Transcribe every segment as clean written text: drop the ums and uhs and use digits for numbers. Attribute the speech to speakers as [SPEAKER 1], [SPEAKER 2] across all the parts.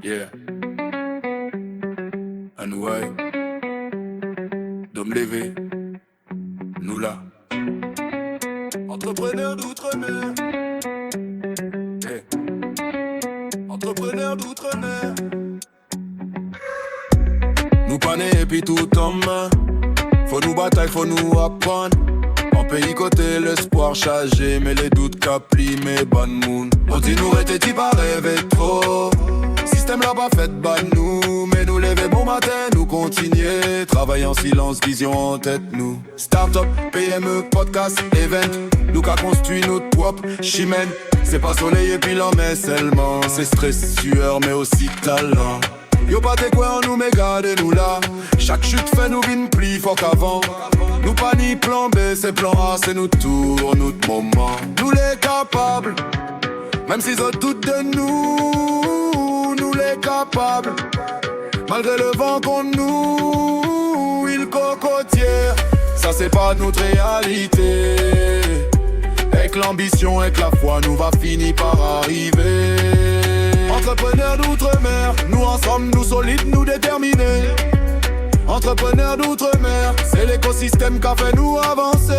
[SPEAKER 1] Yeah. Anouaï. Dom Lévé. Nous là. Entrepreneur d'outre-mer. Hey. Entrepreneur d'outre-mer. Nous pas nés et puis tout en main. Faut nous batailler, faut nous apprendre. En pays côté l'espoir chargé, mais les doutes capli, mais bonne moon. On dit nous était pas rêver trop. Système là pas fait ban nous, mais nous lever bon matin, nous continuer. Travailler en silence, vision en tête nous. Start-up, PME, podcast, event. Nous qu'a construit notre propre chimène. C'est pas soleil et puis l'en mais seulement. C'est stress, sueur, mais aussi talent. Yo pas t'es quoi, nous mais gardez-nous là. Chaque chute fait nous vine plus fort qu'avant. Nous pas ni plan B, c'est plan A, c'est notre tour, notre moment. Nous les capables, même s'ils ont tout de nous. Nous les capables, malgré le vent contre nous. Ils cocotièrent, ça c'est pas notre réalité. Avec l'ambition, avec la foi, nous va finir par arriver. Entrepreneurs d'outre-mer, nous ensemble, nous solides, nous déterminés. Entrepreneurs d'outre-mer, c'est l'écosystème qui a fait nous avancer.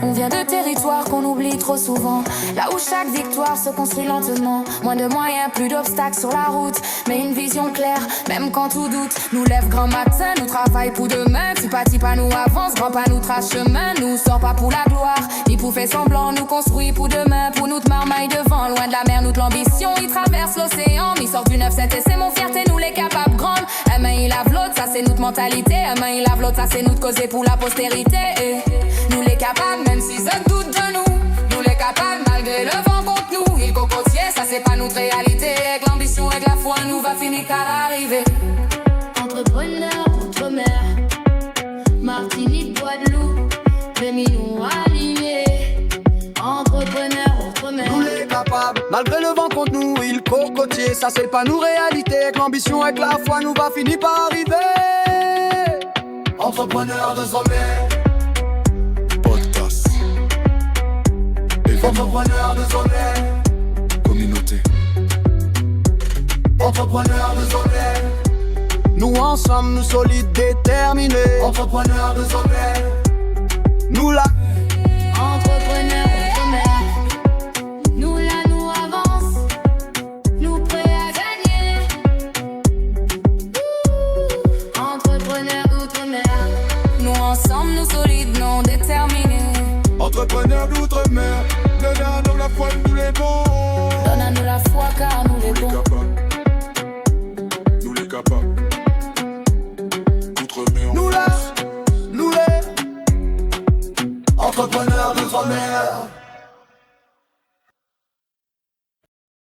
[SPEAKER 2] On vient de territoires qu'on oublie trop souvent. Là où chaque victoire se construit lentement. Moins de moyens, plus d'obstacles sur la route. Mais une vision claire, même quand tout doute. Nous lève grand matin, nous travaille pour demain. Petit pas, petit pas nous avance, grand pas nous trace chemin. Nous sort pas pour la gloire, ni pour faire semblant. Nous construit pour demain, pour nous de marmaille devant. Loin de la mer, nous de l'ambition, il traverse l'océan. Il sort du 9-7 et c'est mon fierté, nous les capables grandes. Un main il lave l'autre, ça c'est notre mentalité. Un main il lave l'autre, ça c'est notre causé pour la postérité. Et nous les capables, même s'ils se doutent de nous. Nous les capables, malgré le vent contre nous. Ils cocotiers, ça c'est pas notre réalité. Avec l'ambition, avec la foi, nous va finir par arriver.
[SPEAKER 3] Entrepreneurs d'outre-mer, Martinique, Guadeloupe, féminin aligné. Entrepreneurs outre-mer,
[SPEAKER 4] nous les capables, malgré le vent contre nous. Ils cocotiers, ça c'est pas nos réalités. Avec l'ambition, avec la foi, nous va finir par arriver.
[SPEAKER 1] Entrepreneurs de sommet. Entrepreneurs de sommet. Communauté. Entrepreneurs de sommet.
[SPEAKER 4] Nous ensemble, nous solides, déterminés.
[SPEAKER 1] Entrepreneurs de sommet.
[SPEAKER 4] Nous là.
[SPEAKER 3] entrepreneurs outre-mer. Nous là, nous avance, nous prêts à gagner. Entrepreneurs d'outre-mer.
[SPEAKER 2] Nous ensemble, nous solides, non déterminés.
[SPEAKER 1] Entrepreneurs d'outre-mer. Donne-nous la foi, nous les bons.
[SPEAKER 2] Donne à nous la foi car nous les bons.
[SPEAKER 1] Nous les capables. Outre-mer.
[SPEAKER 4] Nous là, nous les.
[SPEAKER 1] Entrepreneurs d'outre-mer.